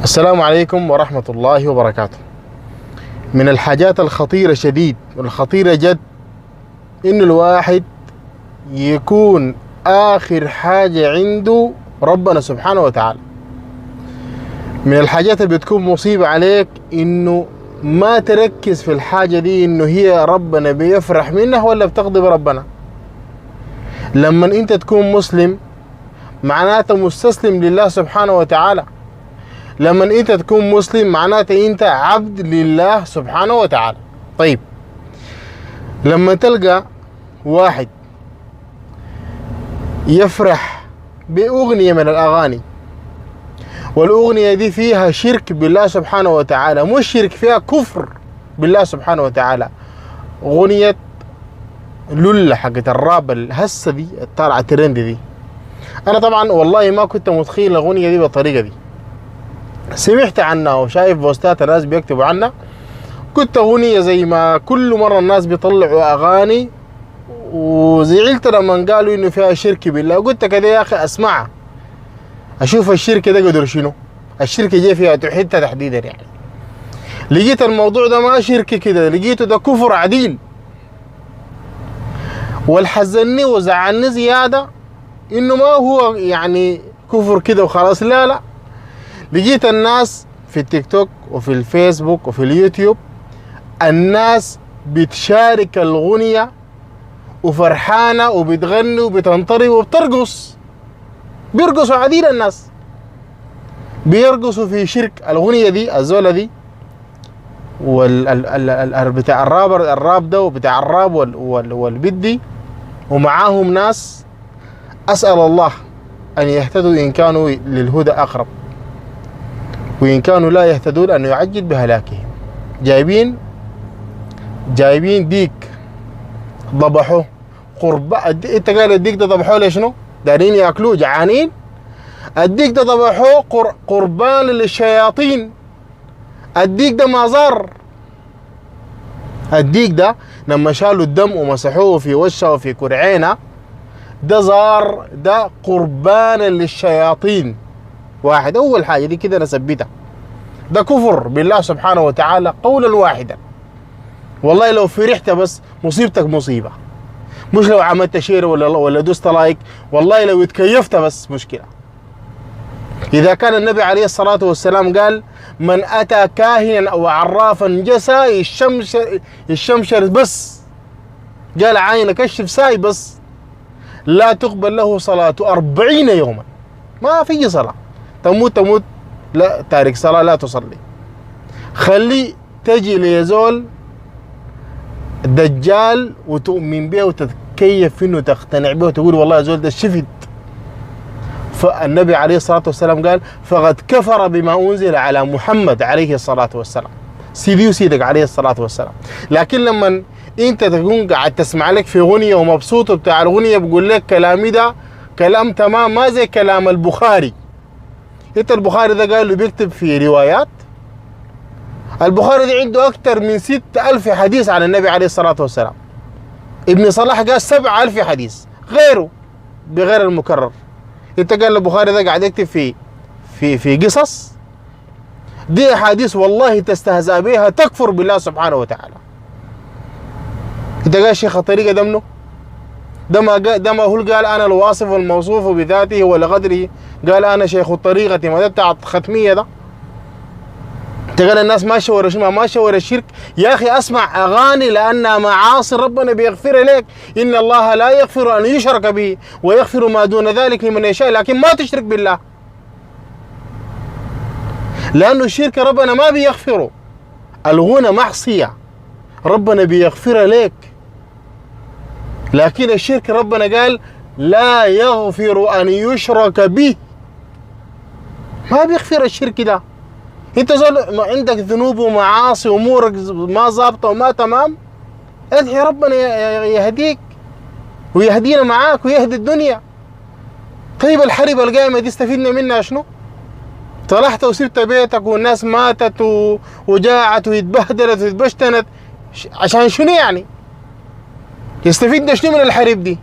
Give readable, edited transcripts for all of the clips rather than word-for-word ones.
السلام عليكم ورحمة الله وبركاته. من الحاجات الخطيرة شديد والخطيرة جد إنه الواحد يكون آخر حاجة عنده ربنا سبحانه وتعالى. من الحاجات اللي بتكون مصيبة عليك إنه ما تركز في الحاجة دي إنه هي ربنا بيفرح منها ولا بتغضب ربنا. لما أنت تكون مسلم معناته مستسلم لله سبحانه وتعالى. لما انت تكون مسلم معناته انت عبد لله سبحانه وتعالى. طيب، لما تلقى واحد يفرح بأغنية من الأغاني والأغنية دي فيها شرك بالله سبحانه وتعالى، مش شرك، فيها كفر بالله سبحانه وتعالى، أغنية لولة حقت الراب الهسة دي الطالعة ترند دي، أنا طبعا والله ما كنت متخيل الأغنية دي بالطريقة دي. سمعت عنها وشايف بوستات الناس بيكتبوا عنها. كنت أغنية زي ما كل مرة الناس بيطلعوا أغاني، وزعلت لما قالوا إنه فيها شرك بالله. قلت كده يا أخي أسمعها أشوف الشرك ده قدر شنو، الشرك جاي فيها حتة تحديدا يعني. لقيت الموضوع ده ما شرك كده، لقيته ده كفر عديل. والحزني وزعلني زيادة إنه ما هو يعني كفر كده وخلاص، لا لا، لقيت الناس في التيك توك وفي الفيسبوك وفي اليوتيوب الناس بتشارك الغنية وفرحانة وبتغني وبتنطري وبترقص، بيرقصوا عديل. الناس بيرقصوا في شرك الغنية دي الزولة دي بتاع الراب ده وبتاع الراب والبدي، ومعاهم ناس أسأل الله أن يهتدوا إن كانوا للهدى أقرب، وإن كانوا لا يهتدون أن يعجل بهلاكهم. جايبين ديك ضبحوه انت قال الديك ده ضبحوه ليش؟ شنو؟ دارين ياكلوه، جعانين. الديك ده ضبحوه قربان للشياطين. الديك ده ما زار. الديك ده لما شالوا الدم ومسحوه في وشه وفي كرعينه ده زار، ده قربان للشياطين. واحد، أول حاجة دي كده نثبتها، ده كفر بالله سبحانه وتعالى قولا واحدا. والله لو فرحت بس مصيبتك مصيبة، مش لو عملت شير ولا دوست لايك، والله لو اتكيفت بس مشكلة. إذا كان النبي عليه الصلاة والسلام قال من أتى كاهنا أو عرافا جسا الشمشر بس، قال عينك كشف ساي بس، لا تقبل له صلاة 40 يوما. ما في صلاة، تموت لا تارك صلاة لا تصلي. خلي تجي ليزول دجال وتؤمن به وتتكيف فيه وتقتنع به وتقول والله يا زول ده شفت. فالنبي عليه الصلاة والسلام قال فقد كفر بما أنزل على محمد عليه الصلاة والسلام، سيدي وسيدك عليه الصلاة والسلام. لكن لما انت تكون قاعد تسمع لك في غنية ومبسوط بتاع الغنية بقول لك كلامي ده كلام تمام، ما زي كلام البخاري. انت البخاري ده قال له بيكتب في روايات. البخاري ده عنده أكثر من 6000 حديث عن النبي عليه الصلاة والسلام. ابن صلاح قال 7000 حديث غيره بغير المكرر. انت قال البخاري ده قاعد يكتب في قصص دي أحاديث والله تستهزأ بها، تكفر بالله سبحانه وتعالى. انت قال شيخ الطريقة ده منه؟ ده ما هو قال أنا الواصف الموصوف بذاته ولقدره، قال أنا شيخ الطريقة، ما ده بتاع ختمية ده. تقول الناس ماشية ورا شنو؟ ماشية ورا الشرك. يا أخي أسمع أغاني لأنها معاصي ربنا بيغفر لك. إن الله لا يغفر أن يشرك به ويغفر ما دون ذلك لمن يشاء، لكن ما تشرك بالله، لأنه الشرك ربنا ما بيغفره. الغنى معصية ربنا بيغفر لك، لكن الشرك ربنا قال لا يغفر أن يشرك به، ما بيغفر الشرك ده. انت زول عندك ذنوب ومعاصي وامورك ما ظابطه وما تمام، ادعي ربنا يهديك ويهدينا معاك ويهدي الدنيا. طيب الحرب القائمه دي استفدنا منها شنو؟ طلعت وسبت بيتك والناس ماتت وجاعت واتبهدلت واتبشتنت، عشان شنو يعني؟ يستفيدنا شنو من الحرب دي؟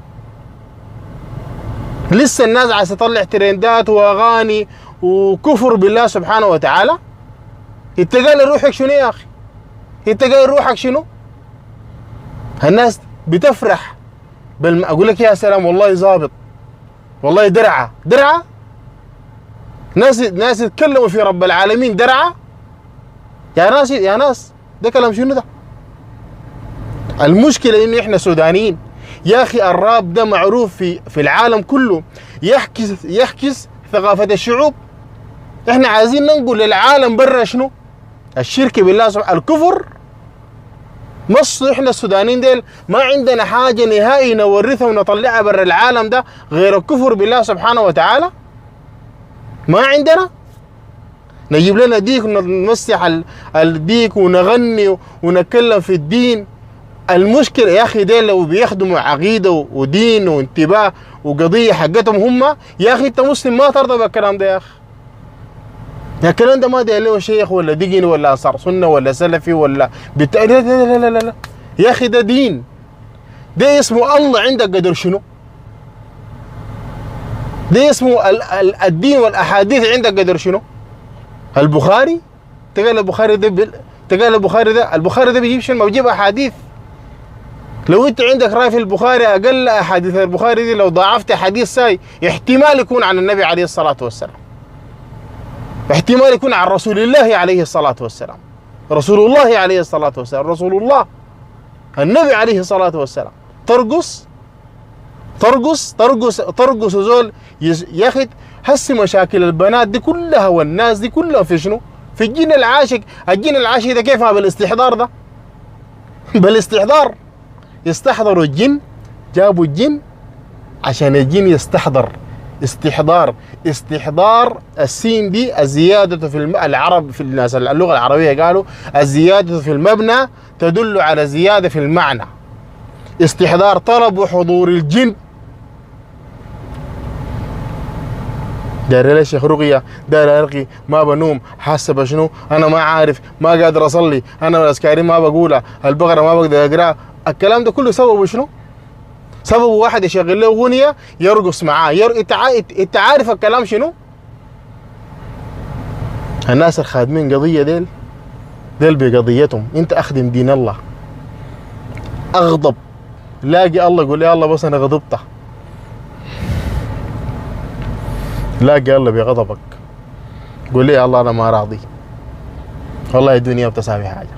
لسه الناس عايزه تطلع ترندات واغاني وكفر بالله سبحانه وتعالى. انت قال روحك شنو يا اخي؟ انت قال روحك شنو؟ الناس بتفرح اقول لك يا سلام والله ظابط، والله درعه درعه. ناس يتكلموا في رب العالمين درعه. يا ناس ده كلام شنو ده؟ المشكله انه احنا سودانيين يا اخي. الراب ده معروف في العالم كله، يحكس ثقافه الشعوب. احنا عايزين ننقل للعالم برا شنو؟ الشرك بالله سبحانه، الكفر. احنا السودانيين ديل ما عندنا حاجه نهائي نورثها ونطلعها برا العالم ده غير الكفر بالله سبحانه وتعالى. ما عندنا. نجيب لنا ديك ونمسح الديك ونغني ونتكلم في الدين. المشكله يا اخي ديل لو بيخدموا عقيده ودين وانتباه وقضيه حقتهم هم، يا اخي انت مسلم ما ترضى بالكلام ده يا اخي. الكلام ده ما داير له شيخ ولا دقن ولا انصار سنه ولا سلفي ولا لا لا لا لا لا يا اخي ده دين. ده اسمه الله عندك قدر شنو؟ ده اسمه الدين والاحاديث عندك قدر شنو؟ البخاري تقال البخاري ده بيجيب شنو؟ ما بيجيب احاديث. لو انت عندك راي في البخاري اقل احاديث البخاري دي لو ضاعفت حديث ساي احتمال يكون عن النبي عليه الصلاه والسلام، احتمال يكون عن رسول الله عليه الصلاه والسلام. رسول الله عليه الصلاه والسلام، رسول الله النبي عليه الصلاه والسلام. ترقص زول ياخد هسي مشاكل البنات دي كلها والناس دي كلها في شنو؟ في الجن العاشق. الجن العاشق ده كيفها؟ بالاستحضار ده. بالاستحضار يستحضروا الجن، جابوا الجن عشان الجن يستحضر. استحضار السين دي الزيادة في العرب، في الناس اللغة العربية قالوا الزيادة في المبنى تدل على زيادة في المعنى. استحضار طلب حضور الجن. داير لي شيخ رقية، داير ارقي، ما بنوم، حاسه بشنو، انا ما عارف، ما قادر اصلي، انا الاسكاري ما بقولها، البقره ما بقدر اقراها. الكلام ده كله سببه شنو؟ سببه واحد يشغل له اغنيه يرقص معاه. انت عارف الكلام شنو؟ الناس الخادمين قضيه ديل بقضيتهم. انت اخدم دين الله، اغضب، لاقي الله قول يا الله بس انا غضبت، لاقي الله بغضبك قول لي يا الله انا ما راضي، والله الدنيا بتساوي حاجه.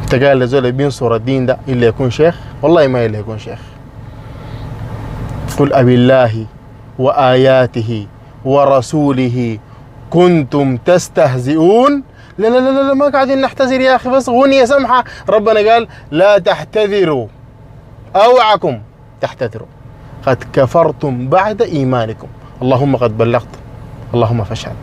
انت قال لزول بينصر الدين ده الا يكون شيخ؟ والله ما الا يكون شيخ. قل ابي الله واياته ورسوله كنتم تستهزئون. لا لا لا لا ما قاعدين نحتذر يا اخي، بس اغنيه سمحه. ربنا قال لا تحتذروا، اوعكم تحتذروا قد كفرتم بعد ايمانكم. اللهم قد بلغت، اللهم فاشهد.